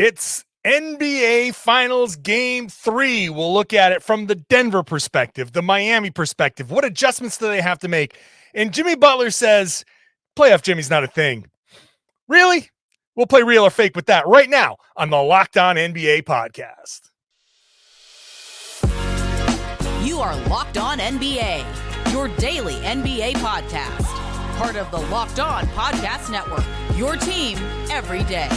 It's NBA Finals Game 3. We'll look at it from the Denver perspective, the Miami perspective. What adjustments do they have to make? And Jimmy Butler says, playoff Jimmy's not a thing. Really? We'll play real or fake with that right now on the Locked On NBA podcast. You are Locked On NBA, your daily NBA podcast. Part of the Locked On Podcast Network, your team every day.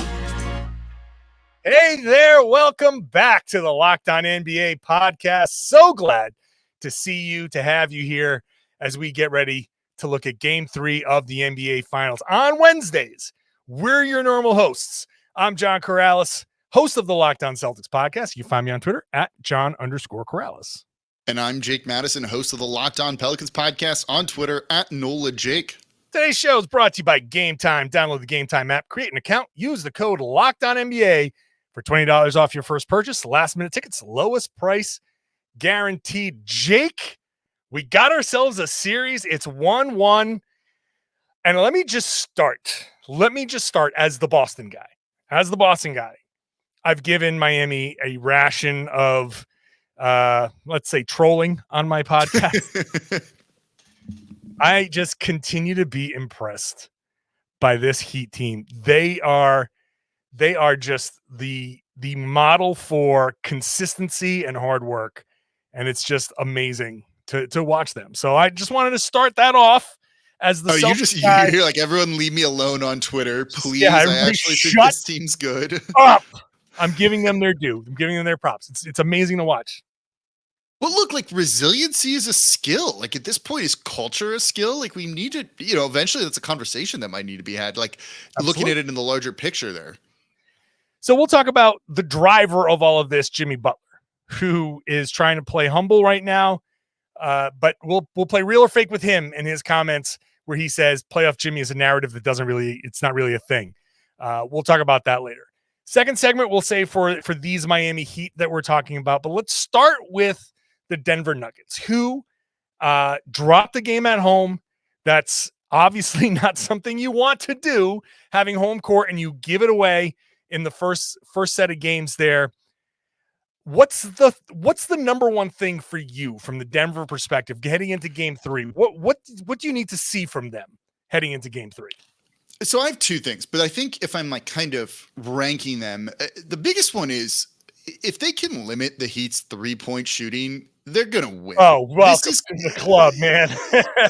Hey there, welcome back to the Locked On NBA podcast. So glad to see you, to have you here as we get ready to look at Game 3 of the NBA Finals. On Wednesdays, we're your normal hosts. I'm John Karalis, host of the Locked On Celtics podcast. You can find me on Twitter at John_Karalis. And I'm Jake Madison, host of the Locked On Pelicans podcast on Twitter at NolaJake. Today's show is brought to you by Game Time. Download the Game Time app, create an account, use the code LOCKEDONNBA for $20 off your first purchase. Last-minute tickets, lowest price guaranteed. Jake, we got ourselves a series. It's 1-1. And let me just start as the Boston guy. I've given Miami a ration of, let's say, trolling on my podcast. I just continue to be impressed by this Heat team. They are just the model for consistency and hard work, and it's just amazing to watch them. So I just wanted to start that off as the you're like, everyone leave me alone on Twitter, please. I actually think this team's good. Up. I'm giving them their due. I'm giving them their props. It's amazing to watch. Well, look, like, resiliency is a skill. Like, at this point, is culture a skill? Like, we need to, eventually that's a conversation that might need to be had. Like, Absolutely. Looking at it in the larger picture there. So we'll talk about the driver of all of this, Jimmy Butler, who is trying to play humble right now. But we'll play real or fake with him and his comments where he says playoff Jimmy is a narrative that it's not really a thing. We'll talk about that later. Second segment we'll save for these Miami Heat that we're talking about. But let's start with the Denver Nuggets, who dropped the game at home. That's obviously not something you want to do, having home court, and you give it away in the first set of games there. What's the number one thing for you from the Denver perspective heading into Game 3? What do you need to see from them heading into Game 3? So I have two things, but I think if I'm like kind of ranking them, the biggest one is if they can limit the Heat's 3-point shooting, they're gonna win. Oh, welcome to the club, man.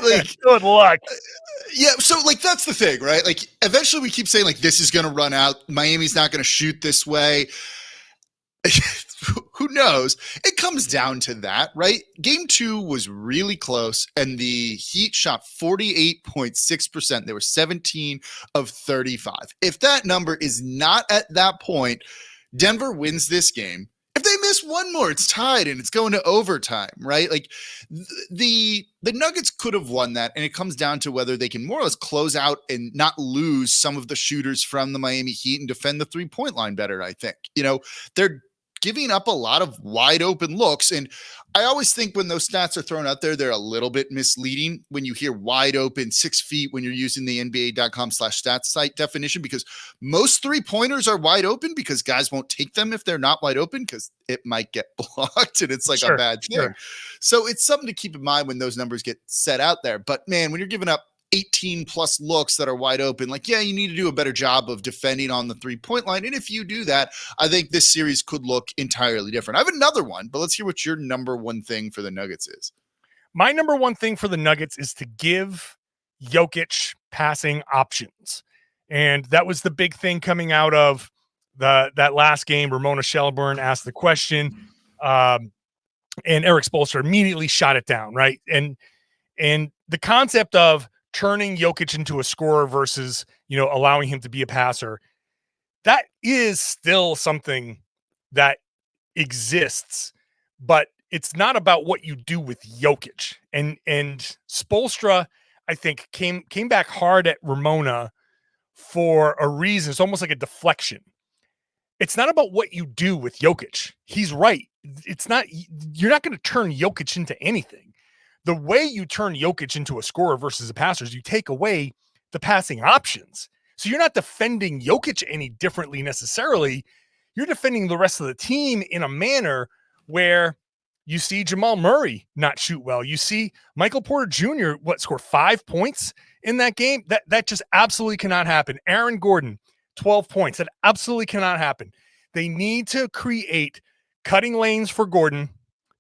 Like, good luck. Yeah, so like that's the thing, right? Like eventually we keep saying like this is gonna run out. Miami's not gonna shoot this way. Who knows? It comes down to that, right? Game 2 was really close, and the Heat shot 48.6%. They were 17 of 35. If that number is not at that point, Denver wins this game. If they miss one more, it's tied and it's going to overtime, right? Like the Nuggets could have won that, and it comes down to whether they can more or less close out and not lose some of the shooters from the Miami Heat and defend the 3-point line better, I think. They're giving up a lot of wide open looks. And I always think when those stats are thrown out there, they're a little bit misleading when you hear wide open 6 feet when you're using the NBA.com/stats site definition, because most 3-pointers are wide open because guys won't take them if they're not wide open because it might get blocked and it's like a bad thing. Sure. So it's something to keep in mind when those numbers get set out there. But man, when you're giving up 18 plus looks that are wide open, like, yeah, you need to do a better job of defending on the 3-point line. And if you do that, I think this series could look entirely different. I have another one, but let's hear what your number one thing for the Nuggets is. My number one thing for the Nuggets is to give Jokic passing options. And that was the big thing coming out of that last game. Ramona Shelburne asked the question, and Eric Spoelstra immediately shot it down, right? And the concept of turning Jokic into a scorer versus, allowing him to be a passer, that is still something that exists, but it's not about what you do with Jokic. And Spoelstra, I think, came back hard at Ramona for a reason. It's almost like a deflection. It's not about what you do with Jokic. He's right. You're not going to turn Jokic into anything. The way you turn Jokic into a scorer versus a passer is you take away the passing options. So you're not defending Jokic any differently necessarily. you're defending the rest of the team in a manner where you see Jamal Murray not shoot well. You see Michael Porter Jr. score 5 points in that game? That just absolutely cannot happen. Aaron Gordon, 12 points. That absolutely cannot happen. They need to create cutting lanes for Gordon.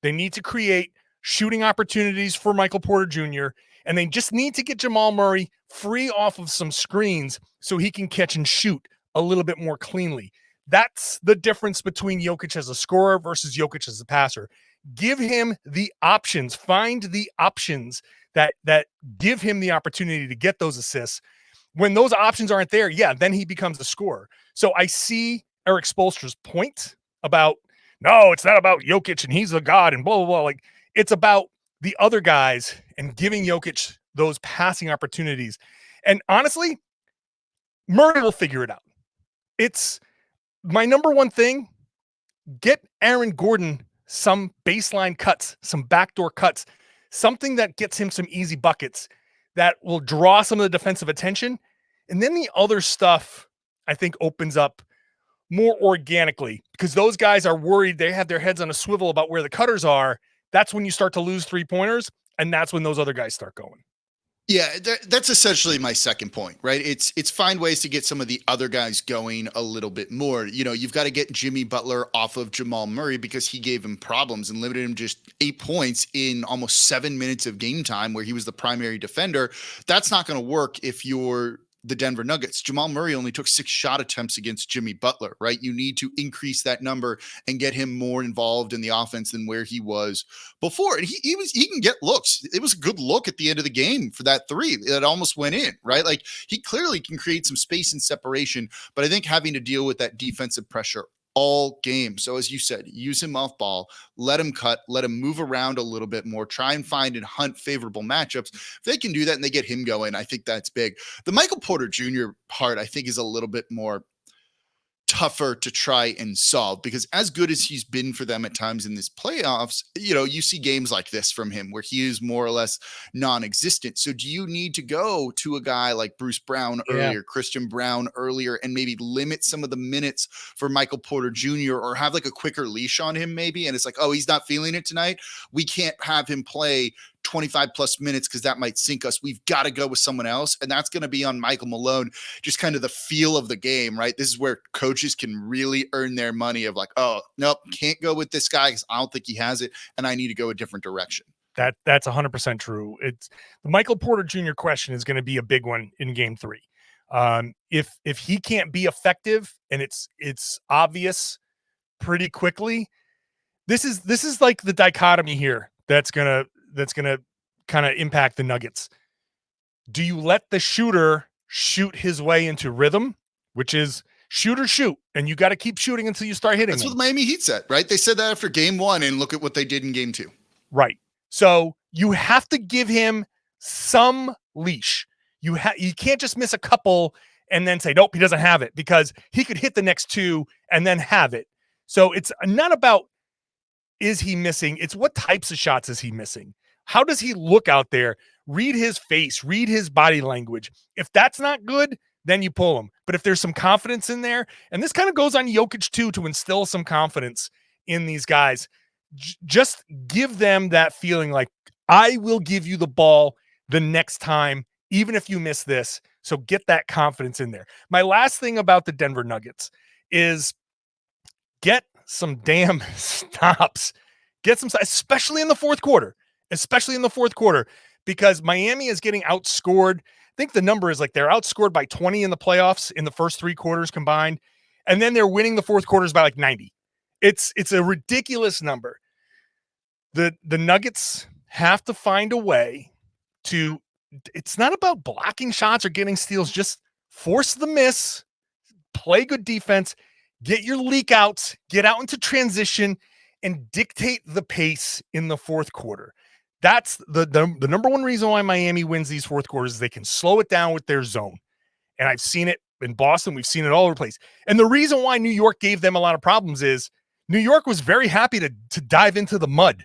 They need to create shooting opportunities for Michael Porter Jr., and they just need to get Jamal Murray free off of some screens so he can catch and shoot a little bit more cleanly. That's the difference between Jokic as a scorer versus Jokic as a passer. Give him the options. Find the options that give him the opportunity to get those assists. When those options aren't there, then he becomes the scorer. So I see Eric Spoelstra's point about, no, it's not about Jokic and he's the god and blah, blah, blah. Like, it's about the other guys and giving Jokic those passing opportunities. And honestly, Murray will figure it out. It's my number one thing. Get Aaron Gordon some baseline cuts, some backdoor cuts, something that gets him some easy buckets that will draw some of the defensive attention. And then the other stuff, I think, opens up more organically because those guys are worried. They have their heads on a swivel about where the cutters are. That's when you start to lose 3-pointers, and that's when those other guys start going. Yeah, that's essentially my second point, right? It's find ways to get some of the other guys going a little bit more. You know, you've got to get Jimmy Butler off of Jamal Murray because he gave him problems and limited him just 8 points in almost 7 minutes of game time where he was the primary defender. That's not going to work if you're the Denver Nuggets. Jamal Murray only took 6 shot attempts against Jimmy Butler, right? You need to increase that number and get him more involved in the offense than where he was before. And he can get looks. It was a good look at the end of the game for that 3 that almost went in, right? Like, he clearly can create some space and separation, but I think having to deal with that defensive pressure all game. So as you said, use him off ball, let him cut, let him move around a little bit more, try and find and hunt favorable matchups. If they can do that and they get him going, I think that's big. The Michael Porter Jr. part, I think, is a little bit more tougher to try and solve because as good as he's been for them at times in this playoffs, you know, you see games like this from him where he is more or less non-existent. So do you need to go to a guy like Bruce Brown earlier, Christian Brown earlier, and maybe limit some of the minutes for Michael Porter Jr. or have like a quicker leash on him maybe? And it's like, oh, he's not feeling it tonight. We can't have him play 25 plus minutes because that might sink us. We've got to go with someone else. And that's going to be on Michael Malone, just kind of the feel of the game, right? This is where coaches can really earn their money of like, oh, nope, can't go with this guy because I don't think he has it. And I need to go a different direction. That's 100% true. It's the Michael Porter Jr. question is going to be a big one in game 3. If he can't be effective and it's obvious pretty quickly, this is like the dichotomy here that's gonna kind of impact the Nuggets. Do you let the shooter shoot his way into rhythm, which is shoot or shoot, and you got to keep shooting until you start hitting? That's what the Miami Heat said, right? They said that after game 1, and look at what they did in game 2. Right. So you have to give him some leash. You can't just miss a couple and then say, nope, he doesn't have it, because he could hit the next 2 and then have it. So it's not about is he missing? It's what types of shots is he missing? How does he look out there? Read his face, read his body language. If that's not good, then you pull him. But if there's some confidence in there, and this kind of goes on Jokic too, to instill some confidence in these guys, just give them that feeling like, I will give you the ball the next time, even if you miss this. So get that confidence in there. My last thing about the Denver Nuggets is get some damn stops. Get some, especially in the fourth quarter. Because Miami is getting outscored. I think the number is like they're outscored by 20 in the playoffs in the first 3 quarters combined. And then they're winning the fourth quarters by like 90. It's a ridiculous number. The Nuggets have to find a way to, it's not about blocking shots or getting steals, just force the miss, play good defense, get your leak outs, get out into transition, and dictate the pace in the fourth quarter. That's the number one reason why Miami wins these fourth quarters is they can slow it down with their zone. And I've seen it in Boston. We've seen it all over the place. And the reason why New York gave them a lot of problems is New York was very happy to dive into the mud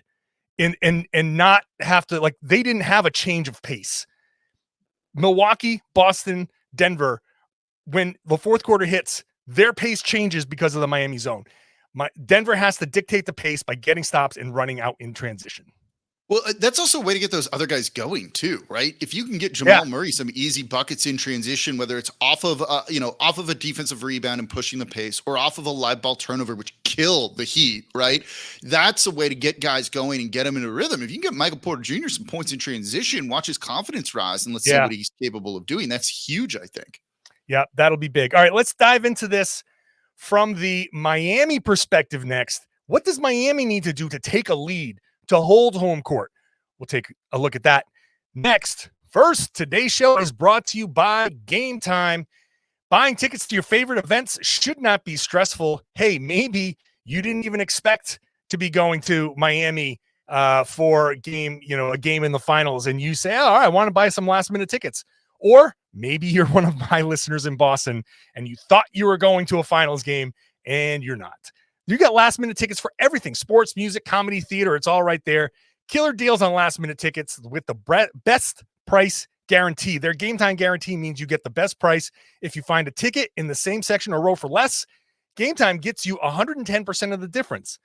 and not have to, like, they didn't have a change of pace. Milwaukee, Boston, Denver, when the fourth quarter hits, their pace changes because of the Miami zone. Denver has to dictate the pace by getting stops and running out in transition. Well, that's also a way to get those other guys going too, right? If you can get Jamal Murray some easy buckets in transition, whether it's off of a defensive rebound and pushing the pace, or off of a live ball turnover, which kill the Heat, right? That's a way to get guys going and get them in a rhythm. If you can get Michael Porter Jr. some points in transition, watch his confidence rise, and let's see what he's capable of doing. That's huge, I think. Yeah, that'll be big. All right, let's dive into this from the Miami perspective next. What does Miami need to do to take a lead, to hold home court? We'll take a look at that next. First, today's show is brought to you by Game Time. Buying tickets to your favorite events should not be stressful. Hey, maybe you didn't even expect to be going to Miami for a game in the finals, and you say, all right, I want to buy some last-minute tickets. Or maybe you're one of my listeners in Boston, and you thought you were going to a finals game, and you're not. You got last-minute tickets for everything: sports, music, comedy, theater. It's all right there. Killer deals on last-minute tickets with the best price guarantee. Their Game Time guarantee means you get the best price. If you find a ticket in the same section or row for less, Game Time gets you 110% of the difference.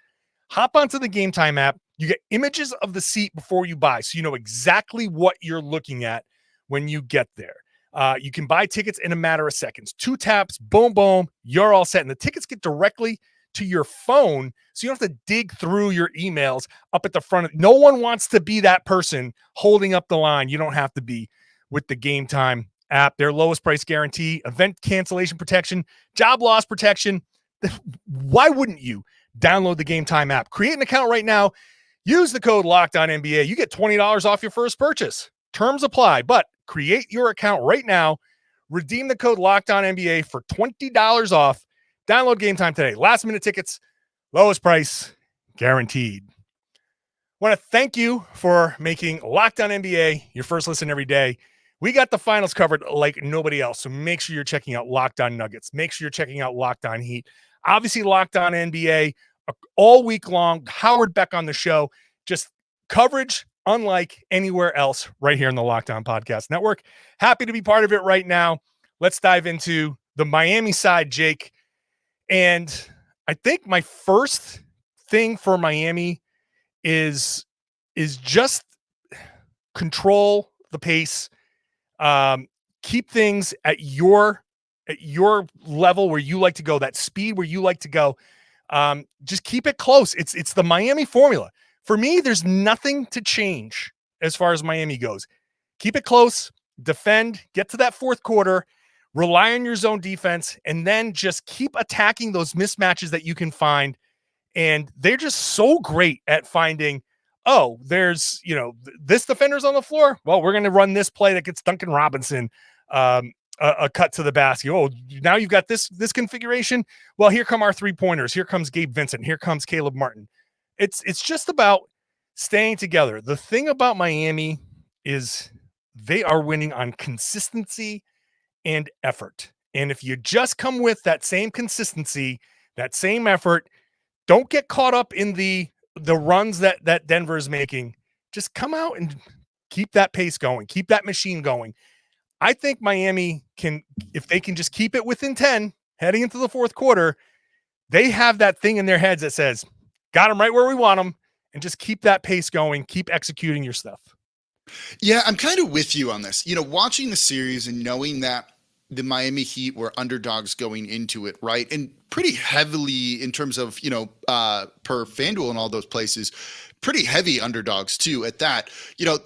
Hop onto the Game Time app. You get images of the seat before you buy, so you know exactly what you're looking at when you get there. You can buy tickets in a matter of seconds. 2 taps, boom, boom, you're all set. And the tickets get directly to your phone, so you don't have to dig through your emails up at the front. No one wants to be that person holding up the line. You don't have to be with the Game Time app. Their lowest price guarantee, event cancellation protection, job loss protection. Why wouldn't you download the Game Time app? Create an account right now. Use the code LOCKEDONNBA. You get $20 off your first purchase. Terms apply, but create your account right now. Redeem the code LOCKEDONNBA for $20 off. Download Game Time today. Last minute tickets, lowest price, guaranteed. Want to thank you for making Locked On NBA your first listen every day. We got the finals covered like nobody else, so make sure you're checking out Locked On Nuggets. Make sure you're checking out Locked On Heat. Obviously, Locked On NBA all week long. Howard Beck on the show. Just coverage unlike anywhere else right here in the Locked On Podcast Network. Happy to be part of it right now. Let's dive into the Miami side, Jake. And I think my first thing for Miami is just control the pace, keep things at your level where you like to go, that speed where you like to go. Just keep it close. It's the Miami formula. For me, there's nothing to change as far as Miami goes. Keep it close, defend, get to that fourth quarter, rely on your zone defense, and then just keep attacking those mismatches that you can find. And they're just so great at finding, there's, this defender's on the floor. Well, we're going to run this play that gets Duncan Robinson a cut to the basket. Oh, now you've got this configuration. Well, here come our 3-pointers. Here comes Gabe Vincent. Here comes Caleb Martin. It's just about staying together. The thing about Miami is they are winning on consistency and effort. And if you just come with that same consistency, that same effort, don't get caught up in the runs that Denver is making. Just come out and keep that pace going, keep that machine going. I think Miami can, if they can just keep it within 10 heading into the fourth quarter, they have that thing in their heads that says, got them right where we want them, and just keep that pace going, keep executing your stuff. Yeah, I'm kind of with you on this. Watching the series and knowing that the Miami Heat were underdogs going into it, right? And pretty heavily in terms of, per FanDuel and all those places, pretty heavy underdogs too at that.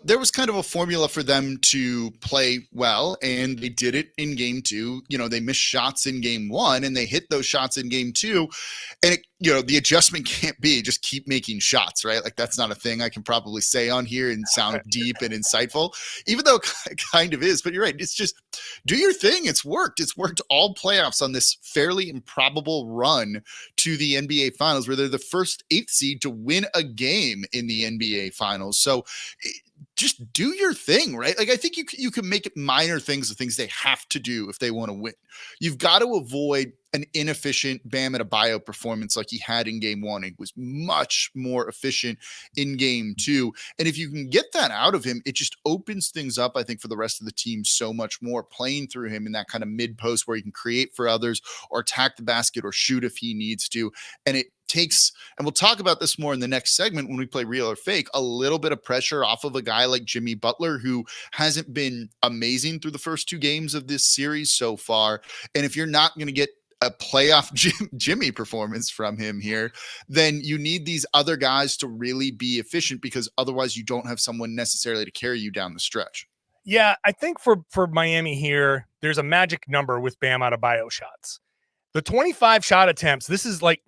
There was kind of a formula for them to play well, and they did it in game 2. They missed shots in game 1 and they hit those shots in game 2. And the adjustment can't be just keep making shots, right? Like that's not a thing I can probably say on here and sound deep and insightful, even though it kind of is. But you're right. It's just do your thing. It's worked. It's worked all playoffs on this fairly improbable run to the NBA Finals, where they're the first 8th seed to win a game in the NBA Finals. So just do your thing, right? Like, I think you can make it minor things the things they have to do if they want to win. You've got to avoid an inefficient Bam Adebayo performance like he had in game one. He was much more efficient in game two. And if you can get that out of him, it just opens things up, I think, for the rest of the team so much more, playing through him in that kind of mid post where he can create for others or attack the basket or shoot if he needs to. And it takes, and we'll talk about this more in the next segment when we play real or fake, a little bit of pressure off of a guy like Jimmy Butler, who hasn't been amazing through the first two games of this series so far. And if you're not going to get a playoff Jimmy performance from him here, then you need these other guys to really be efficient, because otherwise you don't have someone necessarily to carry you down the stretch. Yeah, I think for Miami here, there's a magic number with Bam Adebayo shots. The 25 shot attempts, this is like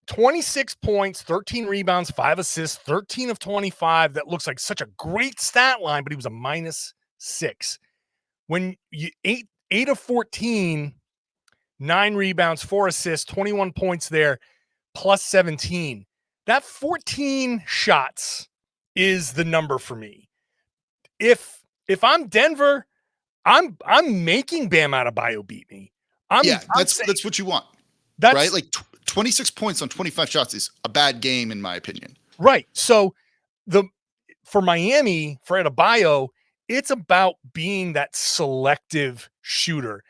26 points, 13 rebounds, 5 assists, 13 of 25. That looks like such a great stat line, but he was a -6. When you 8 of 14, 9 rebounds, 4 assists, 21 points there, plus 17. That 14 shots is the number for me. If I'm Denver, I'm making Bam Adebayo beat me. That's what you want. That's right. Like 26 points on 25 shots is a bad game, in my opinion. Right. So for Miami, for Adebayo, it's being that selective shooter.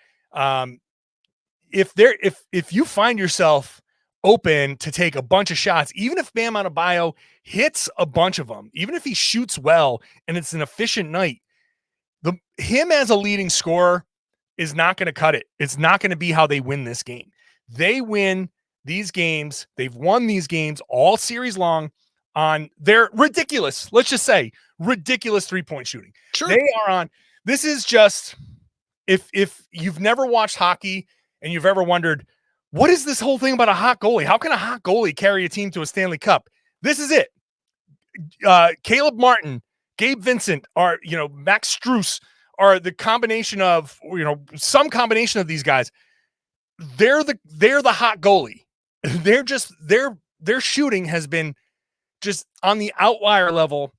If you find yourself open to take a bunch of shots, even if Bam Adebayo hits a bunch of them, even if he shoots well and it's an efficient night, him as a leading scorer is not going to cut it. It's not going to be how they win this game. They win these games. They've won these games all series long on their ridiculous, let's just say, ridiculous three-point shooting. Sure. They are on. This is just, if you've never watched hockey and you've ever wondered, what is this whole thing about a hot goalie? How can a hot goalie carry a team to a Stanley Cup? This is it. Caleb Martin, Gabe Vincent, or Max Strus, are the combination of some combination of these guys. They're the hot goalie. Their shooting has been just on the outlier level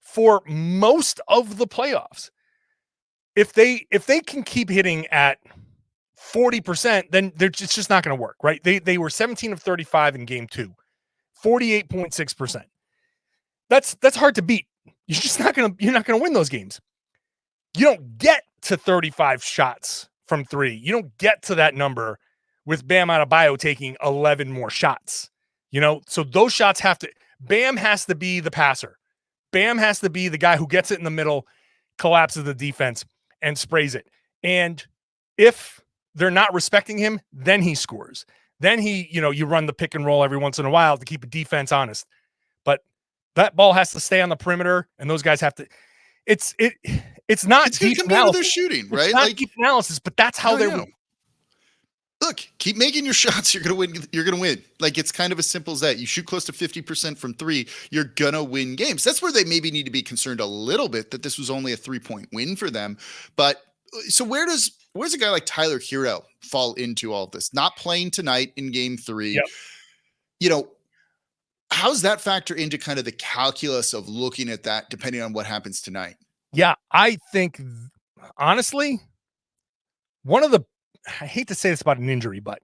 for most of the playoffs. If they can keep hitting at 40%, then it's just not going to work, right? They were 17 of 35 in game 2, 48.6%. That's hard to beat. You're not gonna win those games. You don't get to 35 shots from 3. You don't get to that number with Bam Adebayo taking 11 more shots. So those shots Bam has to be the passer. Bam has to be the guy who gets it in the middle, collapses the defense, and sprays it. And if they're not respecting him, then he scores. Then you run the pick and roll every once in a while to keep a defense honest. But that ball has to stay on the perimeter, and those guys have to. It's not deep analysis. Their shooting, right? It's not deep analysis, but that's how they're. Look, keep making your shots. You're gonna win. You're gonna win. Like, it's kind of as simple as that. You shoot close to 50% from 3, you're gonna win games. That's where they maybe need to be concerned a little bit that this was only a 3-point win for them. But so where's a guy like Tyler Hero fall into all of this? Not playing tonight in game 3. Yep. How's that factor into kind of the calculus of looking at that depending on what happens tonight? Yeah, I think honestly, I hate to say this about an injury, but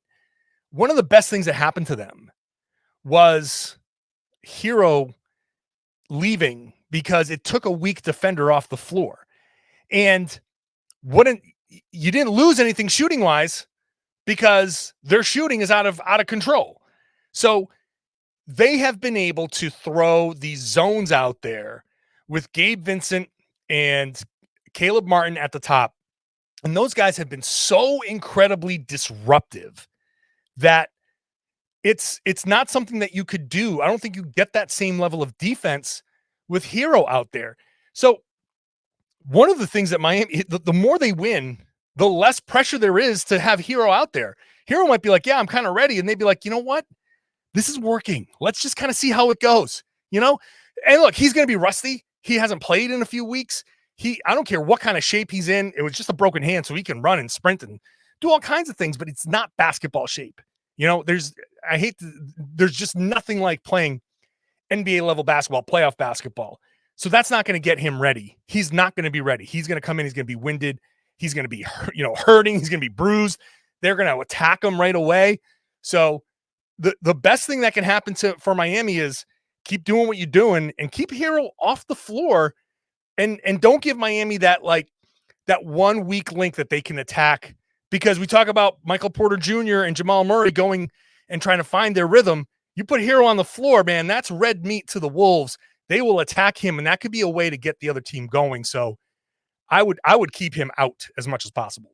one of the best things that happened to them was Hero leaving, because it took a weak defender off the floor. And you didn't lose anything shooting wise, because their shooting is out of control. So they have been able to throw these zones out there with Gabe Vincent and Caleb Martin at the top. And those guys have been so incredibly disruptive that it's not something that you could do. I don't think you get that same level of defense with Hero out there. So one of the things that Miami, the more they win, the less pressure there is to have Hero out there. Hero might be like, yeah, I'm kind of ready. And they'd be like, you know what? This is working. Let's just kind of see how it goes, And look, he's going to be rusty. He hasn't played in a few weeks. I don't care what kind of shape he's in. It was just a broken hand, so he can run and sprint and do all kinds of things, but it's not basketball shape. There's just nothing like playing NBA level basketball, playoff basketball. So that's not going to get him ready. He's not going to be ready. He's going to come in. He's going to be winded. He's going to be, hurting. He's going to be bruised. They're going to attack him right away. So the best thing that can happen for Miami is keep doing what you're doing and keep Hero off the floor, and don't give Miami that 1 weak link that they can attack, because we talk about Michael Porter Jr. and Jamal Murray going and trying to find their rhythm. You put Hero on the floor, man, that's red meat to the Wolves. They will attack him, and that could be a way to get the other team going. So I would keep him out as much as possible.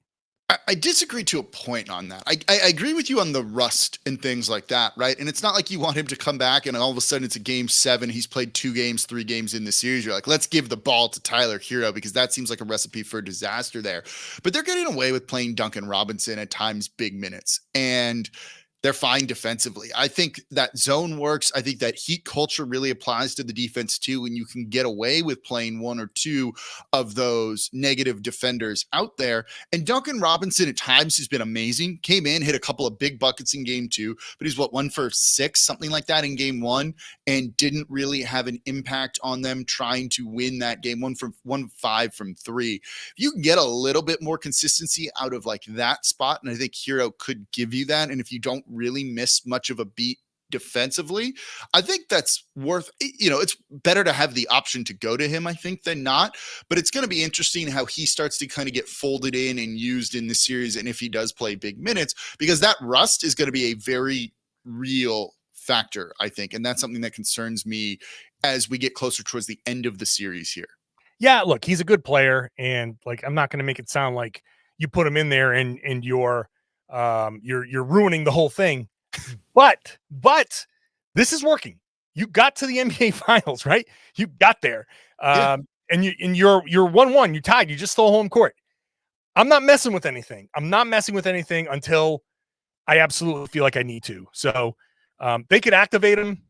I disagree to a point on that. I agree with you on the rust and things like that, right? And it's not like you want him to come back and all of a sudden it's a game 7. He's played 2 games, 3 games in the series. You're like, let's give the ball to Tyler Hero, because that seems like a recipe for disaster there. But they're getting away with playing Duncan Robinson at times big minutes, and they're fine defensively. I think that zone works. I think that heat culture really applies to the defense too, and you can get away with playing 1 or 2 of those negative defenders out there. And Duncan Robinson at times has been amazing. Came in, hit a couple of big buckets in game 2, but he's 1 for 6, something like that in game 1, and didn't really have an impact on them trying to win that game. 1 of 5 from 3. If you can get a little bit more consistency out of like that spot, and I think Hero could give you that, and if you don't really miss much of a beat defensively, I think that's worth, it's better to have the option to go to him, I think, than not. But it's going to be interesting how he starts to kind of get folded in and used in the series, and if he does play big minutes, because that rust is going to be a very real factor, I think, and that's something that concerns me as we get closer towards the end of the series here. Yeah, look, he's a good player, and like, I'm not going to make it sound like you put him in there and you're ruining the whole thing. But this is working. You got to the NBA Finals, right? You got there, and you're 1-1. You tied. You just stole home court. I'm not messing with anything. Until I absolutely feel like I need to. So they could activate him.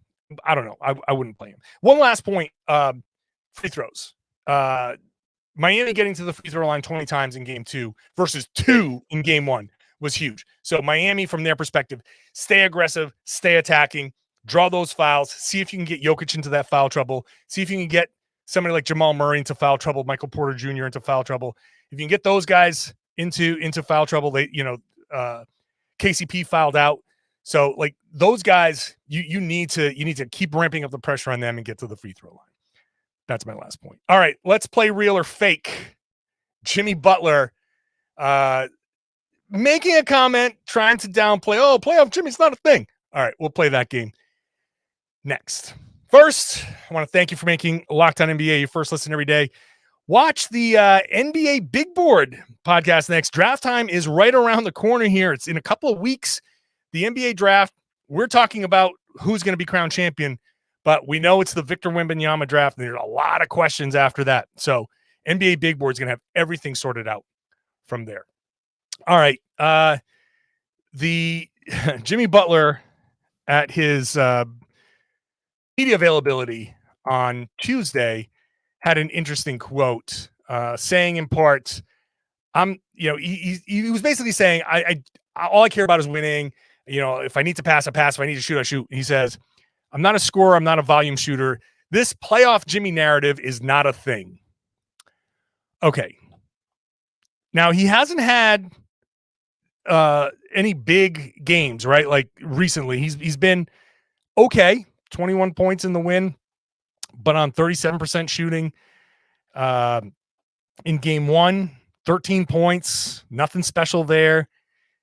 I don't know. I wouldn't play him. One last point: free throws. Miami getting to the free throw line 20 times in game 2 versus 2 in game 1 was huge. So Miami, from their perspective, stay aggressive, stay attacking, draw those fouls, see if you can get Jokic into that foul trouble, see if you can get somebody like Jamal Murray into foul trouble, Michael Porter Jr. into foul trouble. If you can get those guys into foul trouble, they, KCP fouled out. So like those guys, you need to keep ramping up the pressure on them and get to the free throw line. That's my last point. All right, let's play real or fake. Jimmy Butler making a comment, trying to downplay, playoff Jimmy's not a thing. All right, we'll play that game next. First, I want to thank you for making Locked On NBA your first listen every day. Watch the NBA Big Board podcast next. Draft time is right around the corner here. It's in a couple of weeks. The NBA draft, we're talking about who's going to be crowned champion, but we know it's the Victor Wembanyama draft, and there's a lot of questions after that. So NBA Big Board is going to have everything sorted out from there. All right. The Jimmy Butler at his media availability on Tuesday had an interesting quote saying in part, he was basically saying, I all I care about is winning. If I need to pass, I pass. If I need to shoot, I shoot. He says, I'm not a scorer. I'm not a volume shooter. This playoff Jimmy narrative is not a thing. Okay. Now, he hasn't had any big games, right? Like recently, he's been okay, 21 points in the win, but on 37% shooting. In game 1, 13 points, nothing special there.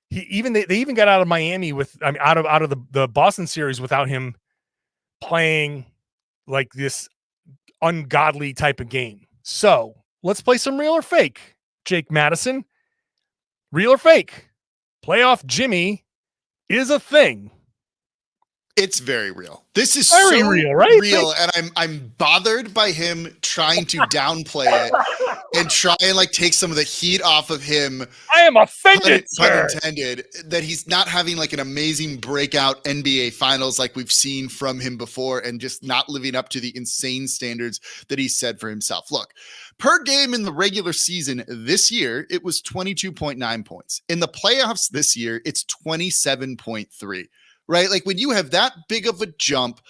They even got out of Miami out of the Boston series without him playing like this ungodly type of game. So let's play some real or fake. Jake Madison, real or fake? Playoff Jimmy is a thing. It's very real. This is very so real, right? Real, and I'm bothered by him trying to downplay it and try and like take some of the heat off of him. I am offended, sir. Intended that he's not having like an amazing breakout NBA Finals like we've seen from him before, and just not living up to the insane standards that he set for himself. Look, per game in the regular season this year, it was 22.9 points. In the playoffs this year, it's 27.3. Right? Like when you have that big of a jump,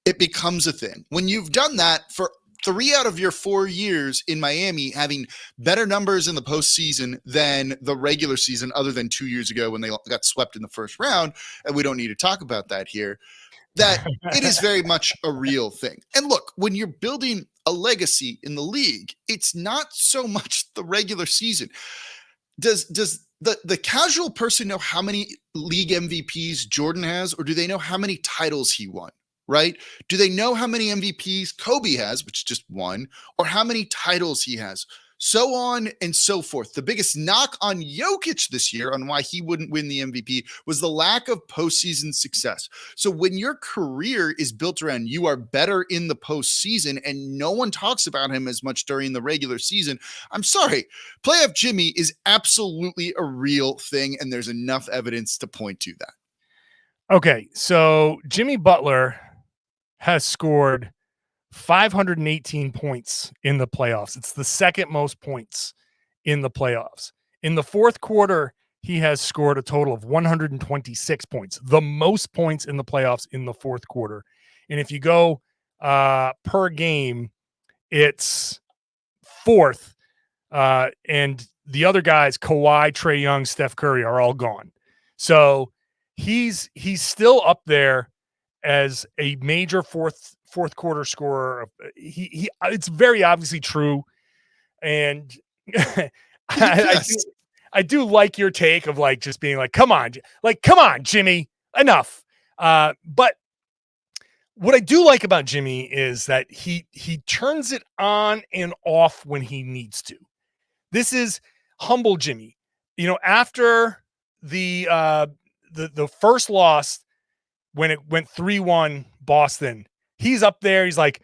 it becomes a thing. When you've done that for 3 out of your 4 years in Miami having better numbers in the postseason than the regular season, other than 2 years ago when they got swept in the first round. And we don't need to talk about that here. That it is very much a real thing. And look, when you're building a legacy in the league, it's not so much the regular season. Does the casual person know how many league MVPs Jordan has, or do they know how many titles he won? Right? Do they know how many MVPs Kobe has, which is just one, or how many titles he has? So on and so forth. The biggest knock on Jokic this year on why he wouldn't win the MVP was the lack of postseason success. So when your career is built around you are better in the postseason and no one talks about him as much during the regular season, I'm sorry. Playoff Jimmy is absolutely a real thing, and there's enough evidence to point to that. Okay, so Jimmy Butler has scored 518 points in the playoffs. It's the second most points in the playoffs. In the fourth quarter, he has scored a total of 126 points, the most points in the playoffs in the fourth quarter. And if you go per game, it's fourth. And the other guys, Kawhi, Trae Young, Steph Curry, are all gone. So he's still up there as a major fourth quarter scorer. He it's very obviously true. And I do like your take of like just being like, come on, Jimmy, enough. But what I do like about Jimmy is that he turns it on and off when he needs to. This is humble Jimmy. You know, after the first loss, when it went 3-1 Boston, he's up there. He's like,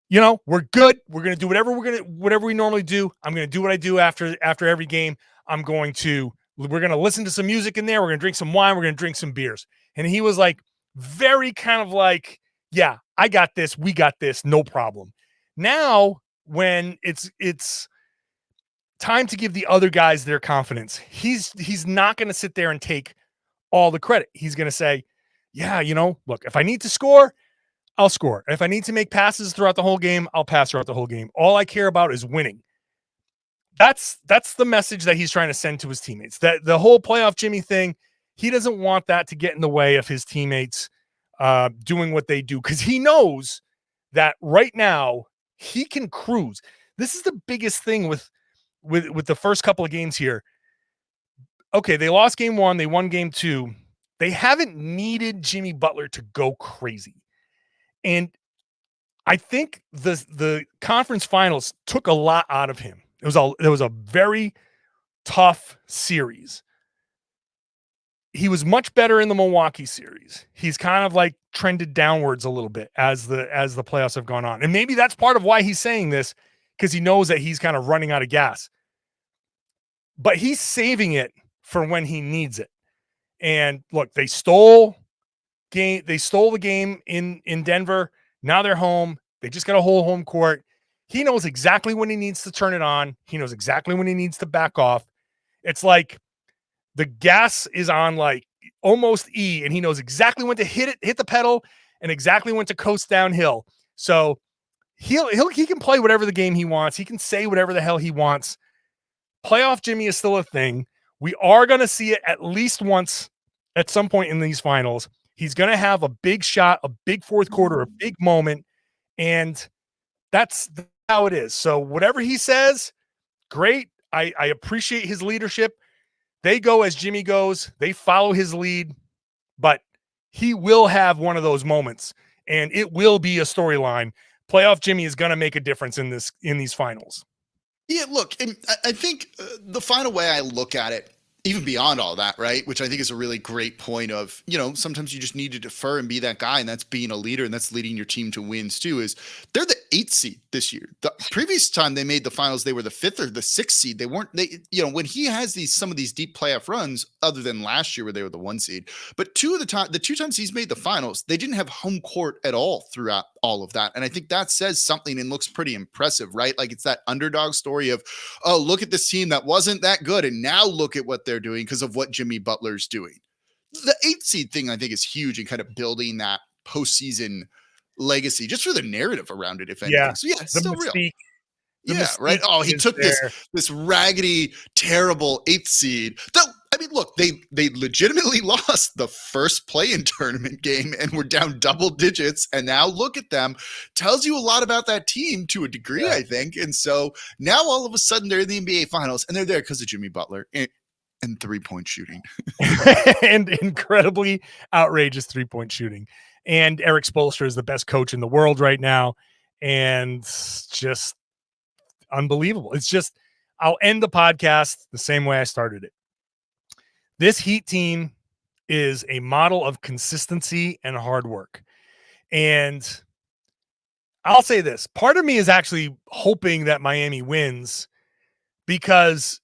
you know, we're good. We're going to do whatever we normally do. I'm going to do what I do after every game. We're going to listen to some music in there. We're going to drink some wine. We're going to drink some beers. And he was like, very kind of like, yeah, I got this. We got this. No problem. Now, when it's time to give the other guys their confidence, he's not going to sit there and take all the credit. He's going to say, yeah, you know, look, if I need to score, I'll score. If I need to make passes throughout the whole game, I'll pass throughout the whole game. All I care about is winning. That's the message that he's trying to send to his teammates. That the whole playoff Jimmy thing, he doesn't want that to get in the way of his teammates doing what they do, because he knows that right now he can cruise. This is the biggest thing with the first couple of games here. Okay, they lost game 1, they won game 2. They haven't needed Jimmy Butler to go crazy. And I think the conference finals took a lot out of him. It was a very tough series. He was much better in the Milwaukee series. He's kind of like trended downwards a little bit as the playoffs have gone on. And maybe that's part of why he's saying this, because he knows that he's kind of running out of gas. But he's saving it for when he needs it. And look, they stole the game in Denver. Now they're home. They just got a whole home court. He knows exactly when he needs to turn it on. He knows exactly when he needs to back off. It's like the gas is on like almost E, and he knows exactly when to hit the pedal, and exactly when to coast downhill. So he can play whatever the game he wants. He can say whatever the hell he wants. Playoff Jimmy is still a thing. We are going to see it at least once at some point in these finals. He's going to have a big shot, a big fourth quarter, a big moment, and that's how it is. So whatever he says, great. I appreciate his leadership. They go as Jimmy goes. They follow his lead, but he will have one of those moments, and it will be a storyline. Playoff Jimmy is going to make a difference in these finals. Yeah, look, and I think the final way I look at it, even beyond all that, right, which I think is a really great point of, you know, sometimes you just need to defer and be that guy, and that's being a leader, and that's leading your team to wins too, is they're the 8th seed this year. The previous time they made the finals, they were the 5th or the 6th seed. They weren't, when he has some of these deep playoff runs, other than last year where they were the 1 seed, but the two times he's made the finals, they didn't have home court at all throughout all of that. And I think that says something and looks pretty impressive, right? Like it's that underdog story of, oh, look at this team that wasn't that good, and now look at what they're doing because of what Jimmy Butler's doing. The 8th seed thing I think is huge in kind of building that postseason legacy, just for the narrative around it, if anything. Yeah. So yeah, it's The still real. mystique. The Yeah, right. mystique Oh, he is took there. this raggedy, terrible 8th seed. Though, I mean, look, they legitimately lost the first play-in tournament game and were down double digits. And now look at them. Tells you a lot about that team to a degree, Yeah. I think. And so now all of a sudden they're in the NBA Finals, and they're there because of Jimmy Butler and 3-point shooting. And incredibly outrageous 3-point shooting. And Eric Spoelstra is the best coach in the world right now. And just unbelievable. It's just, I'll end the podcast the same way I started it. This Heat team is a model of consistency and hard work. And I'll say this, part of me is actually hoping that Miami wins because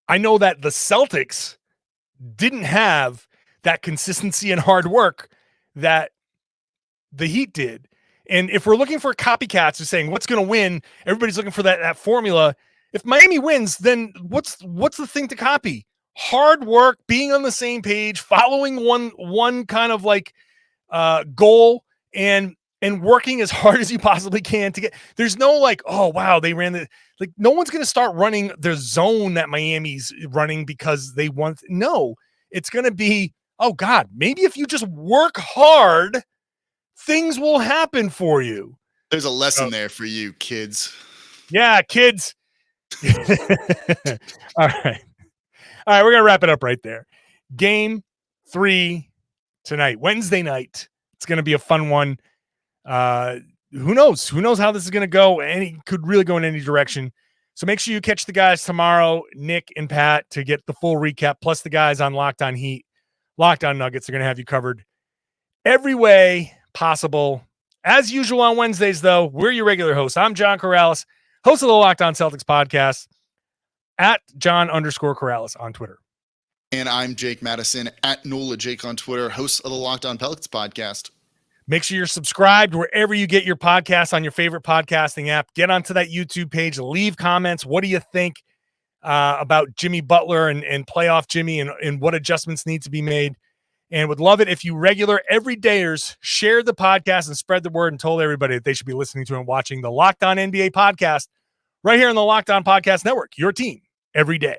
I know that the Celtics didn't have that consistency and hard work that the Heat did. And if we're looking for copycats who's saying what's going to win, everybody's looking for that formula. If Miami wins, then what's the thing to copy? Hard work, being on the same page, following one kind of like goal, and working as hard as you possibly can to get. There's no like, oh wow, they ran the, like, no one's going to start running their zone that Miami's running because they want. No, it's going to be, oh God, maybe if you just work hard, things will happen for you. There's a lesson there for you, kids. Yeah, kids. All right. We're going to wrap it up right there. Game 3 tonight, Wednesday night. It's going to be a fun one. Who knows? Who knows how this is going to go? And could really go in any direction. So make sure you catch the guys tomorrow, Nick and Pat, to get the full recap, plus the guys on Locked On Heat, Locked On Nuggets. They're going to have you covered every way possible. As usual on Wednesdays, though, we're your regular hosts. I'm John Karalis, host of the Locked On Celtics podcast, at John_Karalis on Twitter. And I'm Jake Madison, at Nola Jake on Twitter, host of the Locked On Pelicans podcast. Make sure you're subscribed wherever you get your podcasts on your favorite podcasting app. Get onto that YouTube page. Leave comments. What do you think about Jimmy Butler and playoff Jimmy and what adjustments need to be made? And would love it if you regular everydayers share the podcast and spread the word and told everybody that they should be listening to and watching the Locked On NBA podcast right here on the Locked On Podcast Network. Your team every day.